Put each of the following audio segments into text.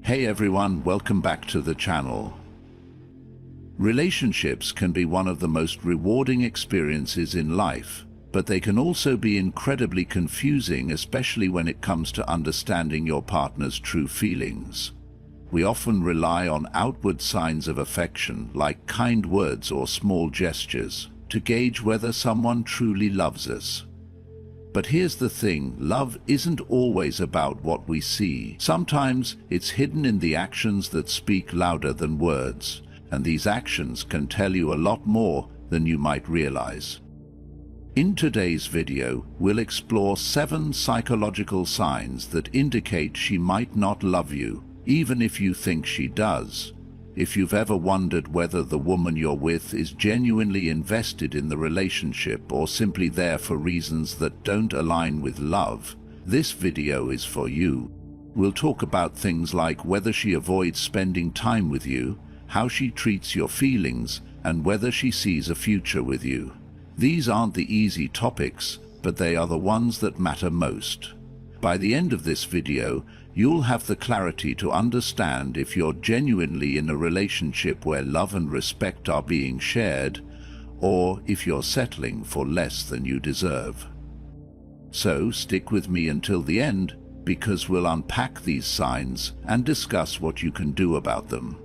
Hey everyone, welcome back to the channel. Relationships can be one of the most rewarding experiences in life, but they can also be incredibly confusing, especially when it comes to understanding your partner's true feelings. We often rely on outward signs of affection, like kind words or small gestures, to gauge whether someone truly loves us. But here's the thing, love isn't always about what we see. Sometimes it's hidden in the actions that speak louder than words, and these actions can tell you a lot more than you might realize. In today's video, we'll explore 7 psychological signs that indicate she might not love you, even if you think she does. If you've ever wondered whether the woman you're with is genuinely invested in the relationship or simply there for reasons that don't align with love, this video is for you. We'll talk about things like whether she avoids spending time with you, how she treats your feelings, and whether she sees a future with you. These aren't the easy topics, but they are the ones that matter most. By the end of this video, you'll have the clarity to understand if you're genuinely in a relationship where love and respect are being shared, or if you're settling for less than you deserve. So stick with me until the end, because we'll unpack these signs and discuss what you can do about them.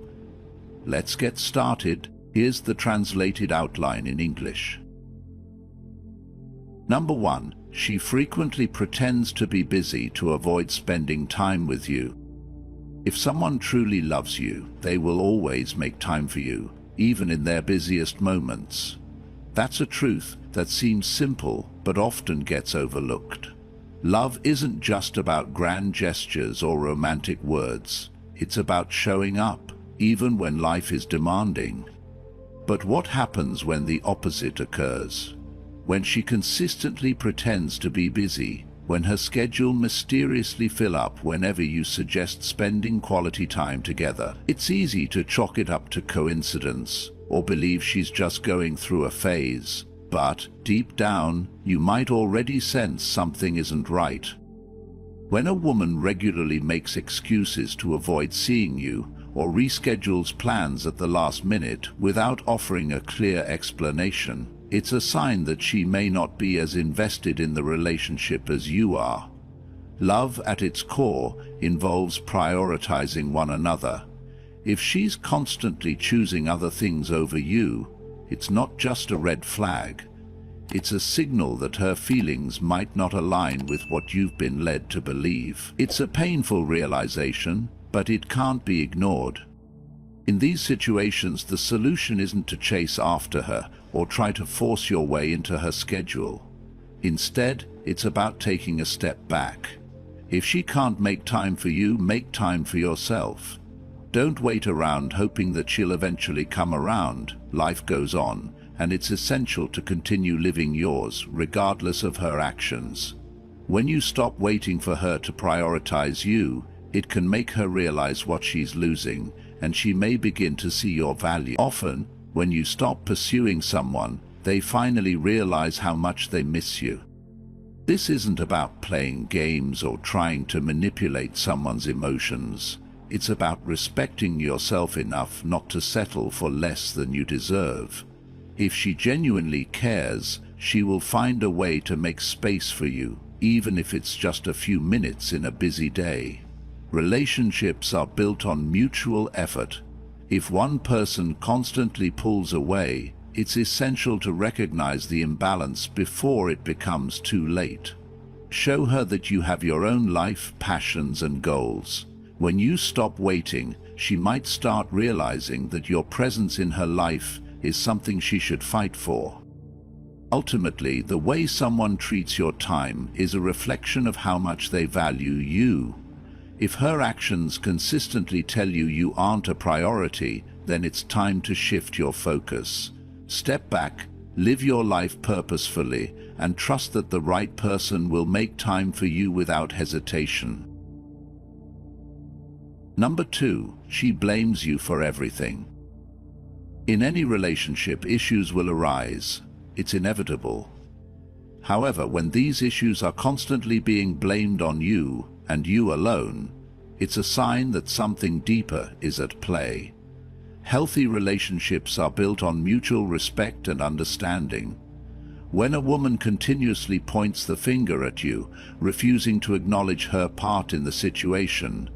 Let's get started. Here's the translated outline in English. Number 1. She frequently pretends to be busy to avoid spending time with you. If someone truly loves you, they will always make time for you, even in their busiest moments. That's a truth that seems simple, but often gets overlooked. Love isn't just about grand gestures or romantic words. It's about showing up, even when life is demanding. But what happens when the opposite occurs? When she consistently pretends to be busy, when her schedule mysteriously fills up whenever you suggest spending quality time together. It's easy to chalk it up to coincidence, or believe she's just going through a phase. But, deep down, you might already sense something isn't right. When a woman regularly makes excuses to avoid seeing you, or reschedules plans at the last minute without offering a clear explanation, it's a sign that she may not be as invested in the relationship as you are. Love, at its core, involves prioritizing one another. If she's constantly choosing other things over you, it's not just a red flag. It's a signal that her feelings might not align with what you've been led to believe. It's a painful realization, but it can't be ignored. In these situations, the solution isn't to chase after her or try to force your way into her schedule. Instead, it's about taking a step back. If she can't make time for you, make time for yourself. Don't wait around hoping that she'll eventually come around. Life goes on, and it's essential to continue living yours, regardless of her actions. When you stop waiting for her to prioritize you, it can make her realize what she's losing, and she may begin to see your value. Often, when you stop pursuing someone, they finally realize how much they miss you. This isn't about playing games or trying to manipulate someone's emotions. It's about respecting yourself enough not to settle for less than you deserve. If she genuinely cares, she will find a way to make space for you, even if it's just a few minutes in a busy day. Relationships are built on mutual effort. If one person constantly pulls away, it's essential to recognize the imbalance before it becomes too late. Show her that you have your own life, passions, and goals. When you stop waiting, she might start realizing that your presence in her life is something she should fight for. Ultimately, the way someone treats your time is a reflection of how much they value you. If her actions consistently tell you you aren't a priority, then it's time to shift your focus. Step back, live your life purposefully, and trust that the right person will make time for you without hesitation. Number 2, she blames you for everything. In any relationship, issues will arise. It's inevitable. However, when these issues are constantly being blamed on you, and you alone, It's a sign that something deeper is at play. Healthy relationships are built on mutual respect and understanding. When a woman continuously points the finger at you, refusing to acknowledge her part in the situation,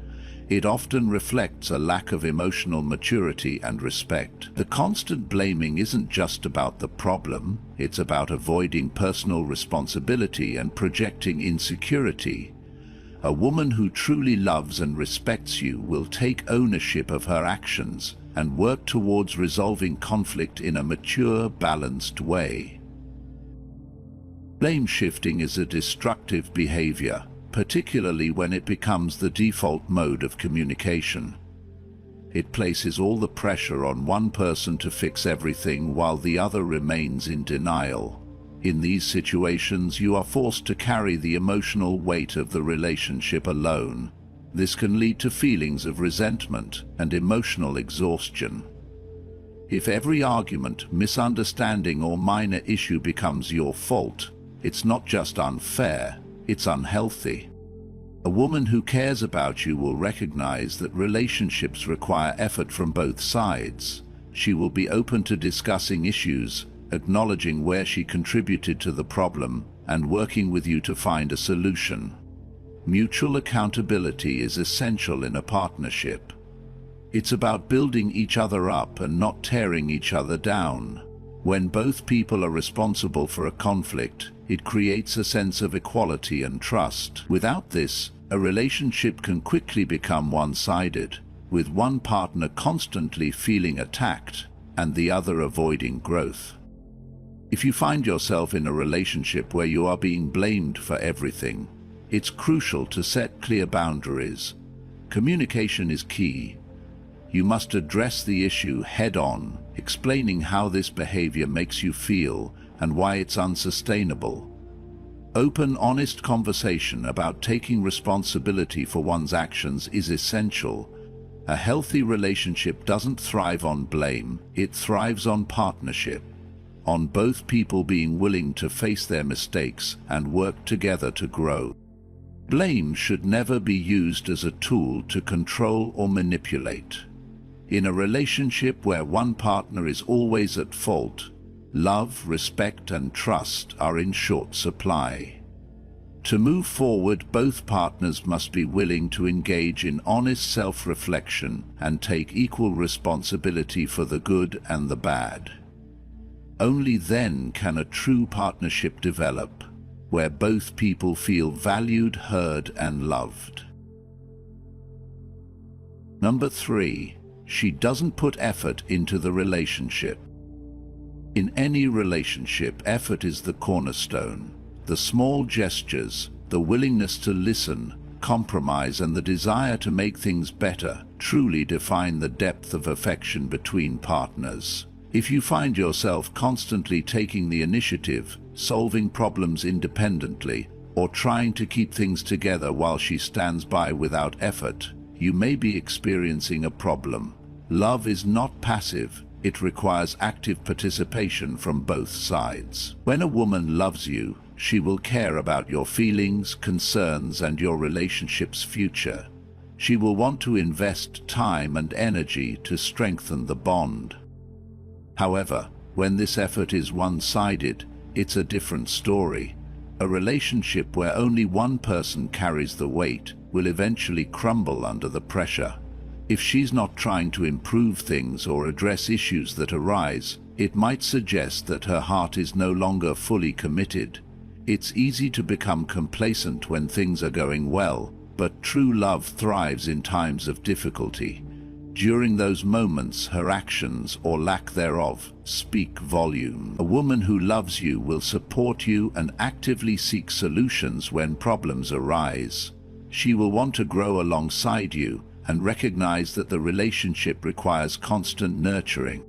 it often reflects a lack of emotional maturity and respect. The constant blaming isn't just about the problem, it's about avoiding personal responsibility and projecting insecurity. A woman who truly loves and respects you will take ownership of her actions and work towards resolving conflict in a mature, balanced way. Blame shifting is a destructive behavior, particularly when it becomes the default mode of communication. It places all the pressure on one person to fix everything while the other remains in denial. In these situations, you are forced to carry the emotional weight of the relationship alone. This can lead to feelings of resentment and emotional exhaustion. If every argument, misunderstanding, or minor issue becomes your fault, it's not just unfair, it's unhealthy. A woman who cares about you will recognize that relationships require effort from both sides. She will be open to discussing issues, acknowledging where she contributed to the problem, and working with you to find a solution. Mutual accountability is essential in a partnership. It's about building each other up and not tearing each other down. When both people are responsible for a conflict, it creates a sense of equality and trust. Without this, a relationship can quickly become one-sided, with one partner constantly feeling attacked and the other avoiding growth. If you find yourself in a relationship where you are being blamed for everything, it's crucial to set clear boundaries. Communication is key. You must address the issue head-on, explaining how this behavior makes you feel and why it's unsustainable. Open, honest conversation about taking responsibility for one's actions is essential. A healthy relationship doesn't thrive on blame, it thrives on partnership, on both people being willing to face their mistakes and work together to grow. Blame should never be used as a tool to control or manipulate. In a relationship where one partner is always at fault, love, respect, and trust are in short supply. To move forward, both partners must be willing to engage in honest self-reflection and take equal responsibility for the good and the bad. Only then can a true partnership develop, where both people feel valued, heard, and loved. Number 3. She doesn't put effort into the relationship. In any relationship, effort is the cornerstone. The small gestures, the willingness to listen, compromise, and the desire to make things better truly define the depth of affection between partners. If you find yourself constantly taking the initiative, solving problems independently, or trying to keep things together while she stands by without effort, you may be experiencing a problem. Love is not passive. It requires active participation from both sides. When a woman loves you, she will care about your feelings, concerns, and your relationship's future. She will want to invest time and energy to strengthen the bond. However, when this effort is one-sided, it's a different story. A relationship where only one person carries the weight will eventually crumble under the pressure. If she's not trying to improve things or address issues that arise, it might suggest that her heart is no longer fully committed. It's easy to become complacent when things are going well, but true love thrives in times of difficulty. During those moments, her actions, or lack thereof, speak volume. A woman who loves you will support you and actively seek solutions when problems arise. She will want to grow alongside you and recognize that the relationship requires constant nurturing.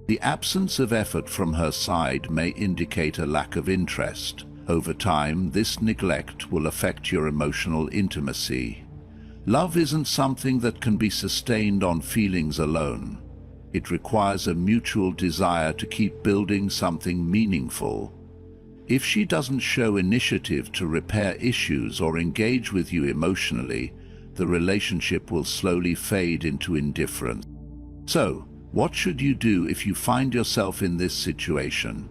The absence of effort from her side may indicate a lack of interest. Over time, this neglect will affect your emotional intimacy. Love isn't something that can be sustained on feelings alone. It requires a mutual desire to keep building something meaningful. If she doesn't show initiative to repair issues or engage with you emotionally, the relationship will slowly fade into indifference. So, what should you do if you find yourself in this situation?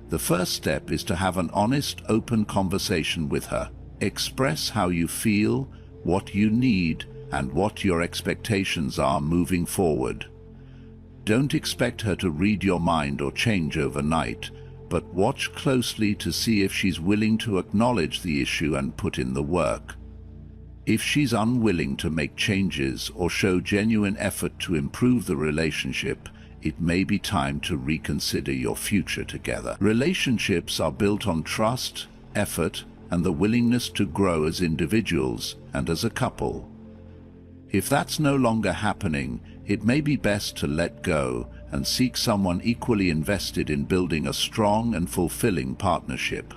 The first step is to have an honest, open conversation with her. Express how you feel, what you need, and what your expectations are moving forward. Don't expect her to read your mind or change overnight, but watch closely to see if she's willing to acknowledge the issue and put in the work. If she's unwilling to make changes or show genuine effort to improve the relationship, it may be time to reconsider your future together. Relationships are built on trust, effort, and the willingness to grow as individuals and as a couple. If that's no longer happening, it may be best to let go and seek someone equally invested in building a strong and fulfilling partnership.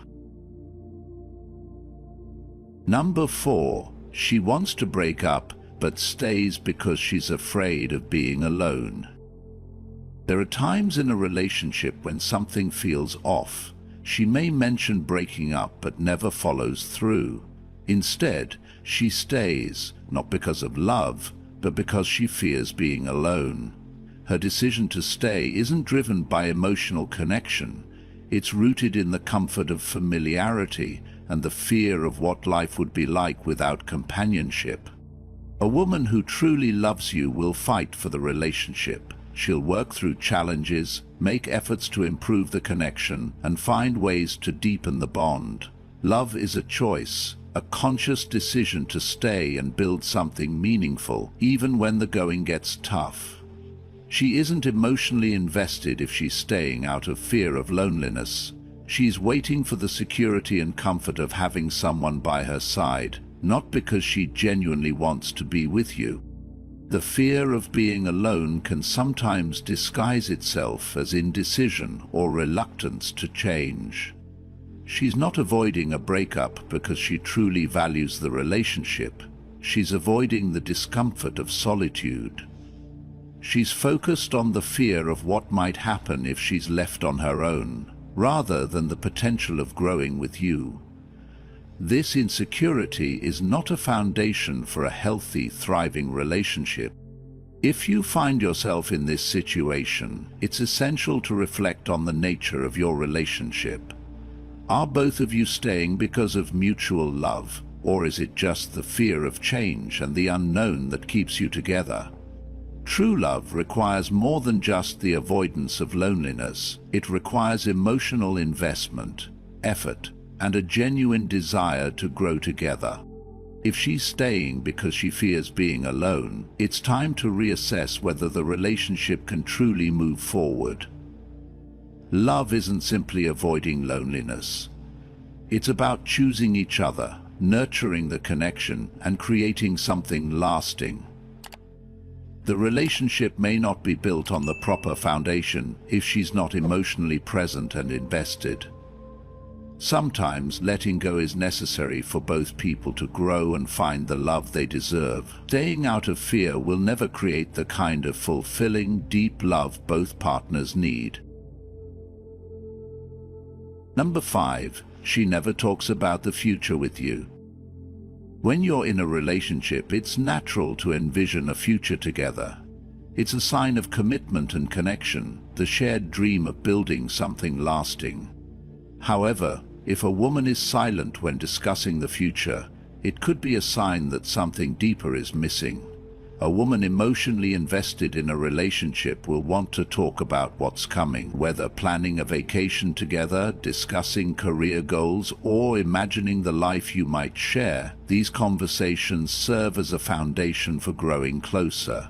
Number 4. She wants to break up, but stays because she's afraid of being alone. There are times in a relationship when something feels off. She may mention breaking up but never follows through. Instead, she stays, not because of love, but because she fears being alone. Her decision to stay isn't driven by emotional connection. It's rooted in the comfort of familiarity and the fear of what life would be like without companionship. A woman who truly loves you will fight for the relationship. She'll work through challenges, make efforts to improve the connection, and find ways to deepen the bond. Love is a choice, a conscious decision to stay and build something meaningful, even when the going gets tough. She isn't emotionally invested if she's staying out of fear of loneliness. She's waiting for the security and comfort of having someone by her side, not because she genuinely wants to be with you. The fear of being alone can sometimes disguise itself as indecision or reluctance to change. She's not avoiding a breakup because she truly values the relationship. She's avoiding the discomfort of solitude. She's focused on the fear of what might happen if she's left on her own, rather than the potential of growing with you. This insecurity is not a foundation for a healthy, thriving relationship. If you find yourself in this situation, it's essential to reflect on the nature of your relationship. Are both of you staying because of mutual love, or is it just the fear of change and the unknown that keeps you together? True love requires more than just the avoidance of loneliness. It requires emotional investment, effort, and a genuine desire to grow together. If she's staying because she fears being alone, it's time to reassess whether the relationship can truly move forward. Love isn't simply avoiding loneliness. It's about choosing each other, nurturing the connection, and creating something lasting. The relationship may not be built on the proper foundation if she's not emotionally present and invested. Sometimes letting go is necessary for both people to grow and find the love they deserve. Staying out of fear will never create the kind of fulfilling, deep love both partners need. Number 5. She never talks about the future with you. When you're in a relationship, it's natural to envision a future together. It's a sign of commitment and connection, the shared dream of building something lasting. However, if a woman is silent when discussing the future, it could be a sign that something deeper is missing. A woman emotionally invested in a relationship will want to talk about what's coming, whether planning a vacation together, discussing career goals, or imagining the life you might share. These conversations serve as a foundation for growing closer.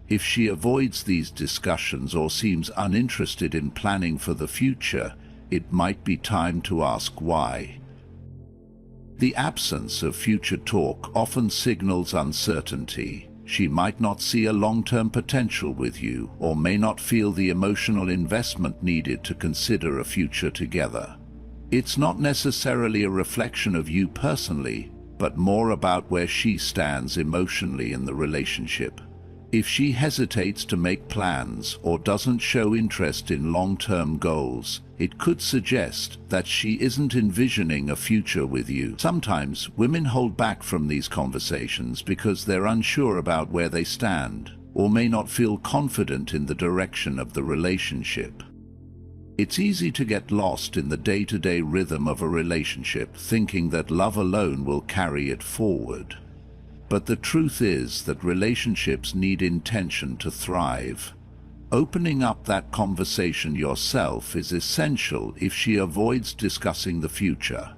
If she avoids these discussions or seems uninterested in planning for the future, it might be time to ask why. The absence of future talk often signals uncertainty. She might not see a long-term potential with you, or may not feel the emotional investment needed to consider a future together. It's not necessarily a reflection of you personally, but more about where she stands emotionally in the relationship. If she hesitates to make plans or doesn't show interest in long-term goals, it could suggest that she isn't envisioning a future with you. Sometimes women hold back from these conversations because they're unsure about where they stand, or may not feel confident in the direction of the relationship. It's easy to get lost in the day-to-day rhythm of a relationship, thinking that love alone will carry it forward. But the truth is that relationships need intention to thrive. Opening up that conversation yourself is essential if she avoids discussing the future.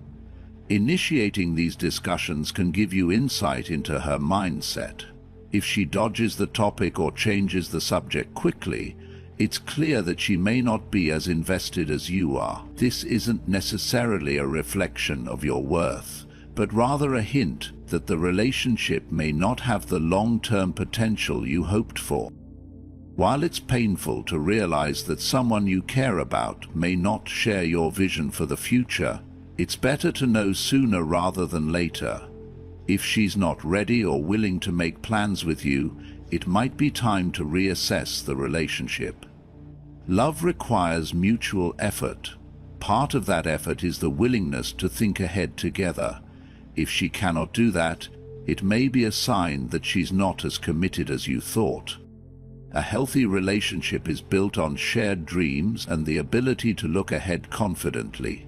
Initiating these discussions can give you insight into her mindset. If she dodges the topic or changes the subject quickly, it's clear that she may not be as invested as you are. This isn't necessarily a reflection of your worth, but rather a hint that the relationship may not have the long-term potential you hoped for. While it's painful to realize that someone you care about may not share your vision for the future, it's better to know sooner rather than later. If she's not ready or willing to make plans with you, it might be time to reassess the relationship. Love requires mutual effort. Part of that effort is the willingness to think ahead together. If she cannot do that, it may be a sign that she's not as committed as you thought. A healthy relationship is built on shared dreams and the ability to look ahead confidently.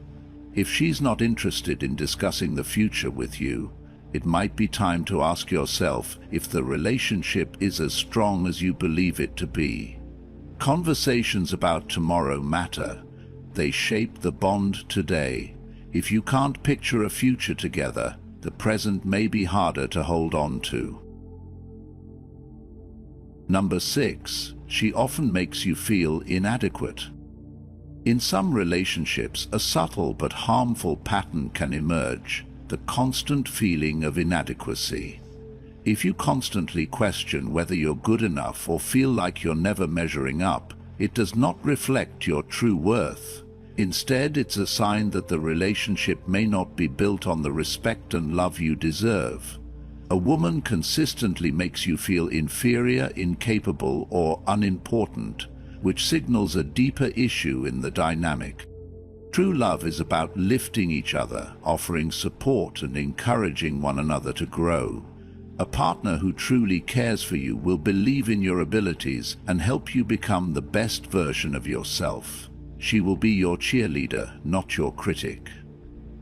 If she's not interested in discussing the future with you, it might be time to ask yourself if the relationship is as strong as you believe it to be. Conversations about tomorrow matter. They shape the bond today. If you can't picture a future together, the present may be harder to hold on to. Number 6, she often makes you feel inadequate. In some relationships, a subtle but harmful pattern can emerge, the constant feeling of inadequacy. If you constantly question whether you're good enough or feel like you're never measuring up, it does not reflect your true worth. Instead, it's a sign that the relationship may not be built on the respect and love you deserve. A woman consistently makes you feel inferior, incapable, or unimportant, which signals a deeper issue in the dynamic. True love is about lifting each other, offering support, and encouraging one another to grow. A partner who truly cares for you will believe in your abilities and help you become the best version of yourself. She will be your cheerleader, not your critic.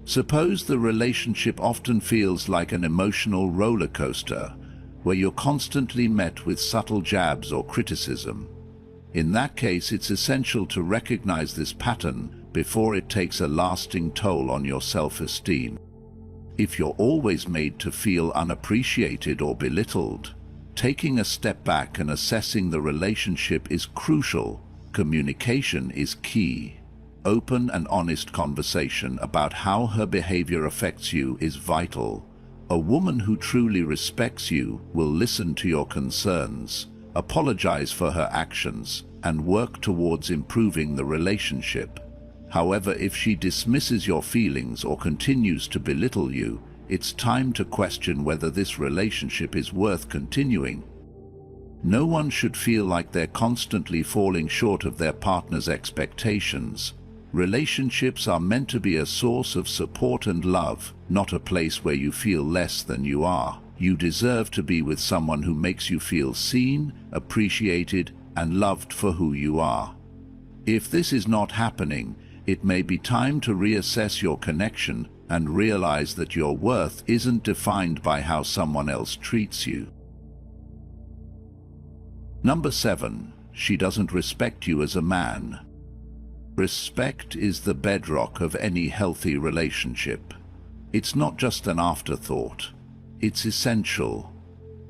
Suppose the relationship often feels like an emotional roller coaster, where you're constantly met with subtle jabs or criticism. In that case, it's essential to recognize this pattern before it takes a lasting toll on your self-esteem. If you're always made to feel unappreciated or belittled, taking a step back and assessing the relationship is crucial. Communication is key. Open and honest conversation about how her behavior affects you is vital. A woman who truly respects you will listen to your concerns, apologize for her actions, and work towards improving the relationship. However, if she dismisses your feelings or continues to belittle you, it's time to question whether this relationship is worth continuing. No one should feel like they're constantly falling short of their partner's expectations. Relationships are meant to be a source of support and love, not a place where you feel less than you are. You deserve to be with someone who makes you feel seen, appreciated, and loved for who you are. If this is not happening, it may be time to reassess your connection and realize that your worth isn't defined by how someone else treats you. Number 7, she doesn't respect you as a man. Respect is the bedrock of any healthy relationship. It's not just an afterthought. It's essential.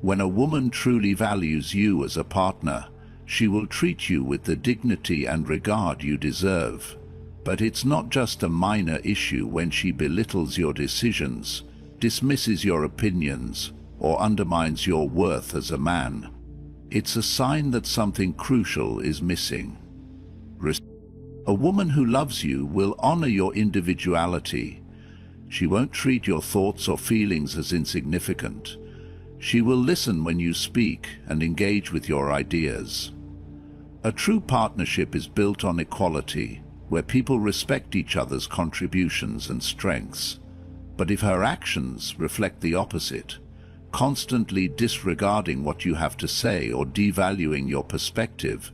When a woman truly values you as a partner, she will treat you with the dignity and regard you deserve. But it's not just a minor issue when she belittles your decisions, dismisses your opinions, or undermines your worth as a man. It's a sign that something crucial is missing. A woman who loves you will honor your individuality. She won't treat your thoughts or feelings as insignificant. She will listen when you speak and engage with your ideas. A true partnership is built on equality, where people respect each other's contributions and strengths. But if her actions reflect the opposite, constantly disregarding what you have to say or devaluing your perspective,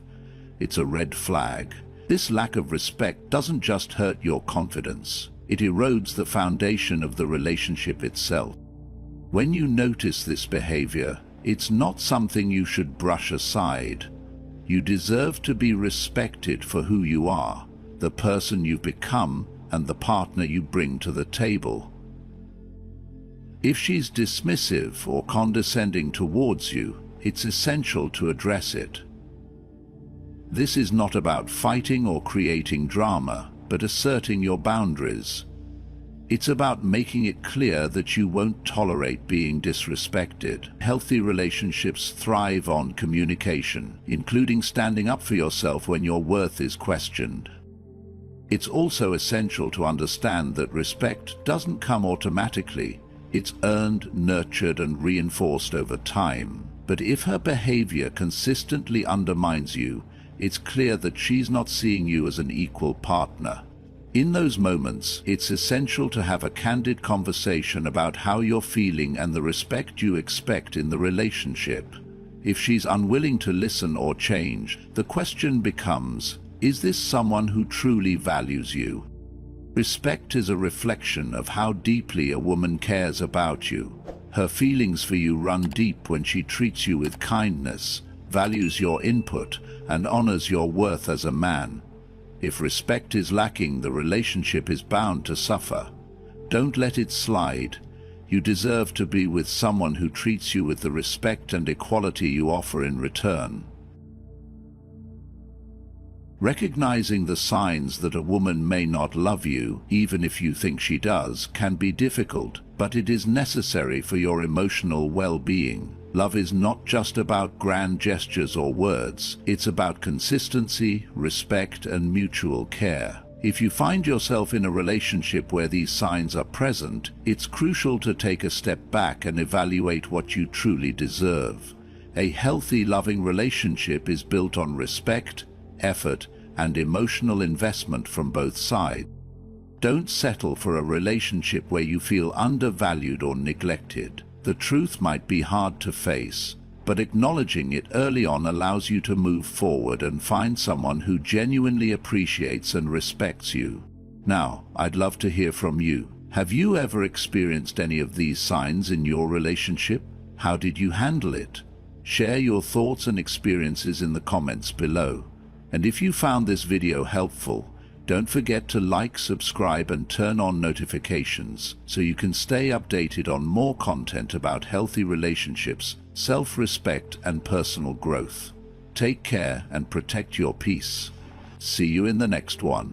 it's a red flag. This lack of respect doesn't just hurt your confidence, it erodes the foundation of the relationship itself. When you notice this behavior, it's not something you should brush aside. You deserve to be respected for who you are, the person you've become, and the partner you bring to the table. If she's dismissive or condescending towards you, it's essential to address it. This is not about fighting or creating drama, but asserting your boundaries. It's about making it clear that you won't tolerate being disrespected. Healthy relationships thrive on communication, including standing up for yourself when your worth is questioned. It's also essential to understand that respect doesn't come automatically. It's earned, nurtured, and reinforced over time. But if her behavior consistently undermines you, it's clear that she's not seeing you as an equal partner. In those moments, it's essential to have a candid conversation about how you're feeling and the respect you expect in the relationship. If she's unwilling to listen or change, the question becomes, is this someone who truly values you? Respect is a reflection of how deeply a woman cares about you. Her feelings for you run deep when she treats you with kindness, values your input, and honors your worth as a man. If respect is lacking, the relationship is bound to suffer. Don't let it slide. You deserve to be with someone who treats you with the respect and equality you offer in return. Recognizing the signs that a woman may not love you, even if you think she does, can be difficult, but it is necessary for your emotional well-being. Love is not just about grand gestures or words. It's about consistency, respect, and mutual care. If you find yourself in a relationship where these signs are present, it's crucial to take a step back and evaluate what you truly deserve. A healthy, loving relationship is built on respect, effort, and emotional investment from both sides. Don't settle for a relationship where you feel undervalued or neglected. The truth might be hard to face, but acknowledging it early on allows you to move forward and find someone who genuinely appreciates and respects you. Now, I'd love to hear from you. Have you ever experienced any of these signs in your relationship? How did you handle it? Share your thoughts and experiences in the comments below. And if you found this video helpful, don't forget to like, subscribe, and turn on notifications so you can stay updated on more content about healthy relationships, self-respect, and personal growth. Take care and protect your peace. See you in the next one.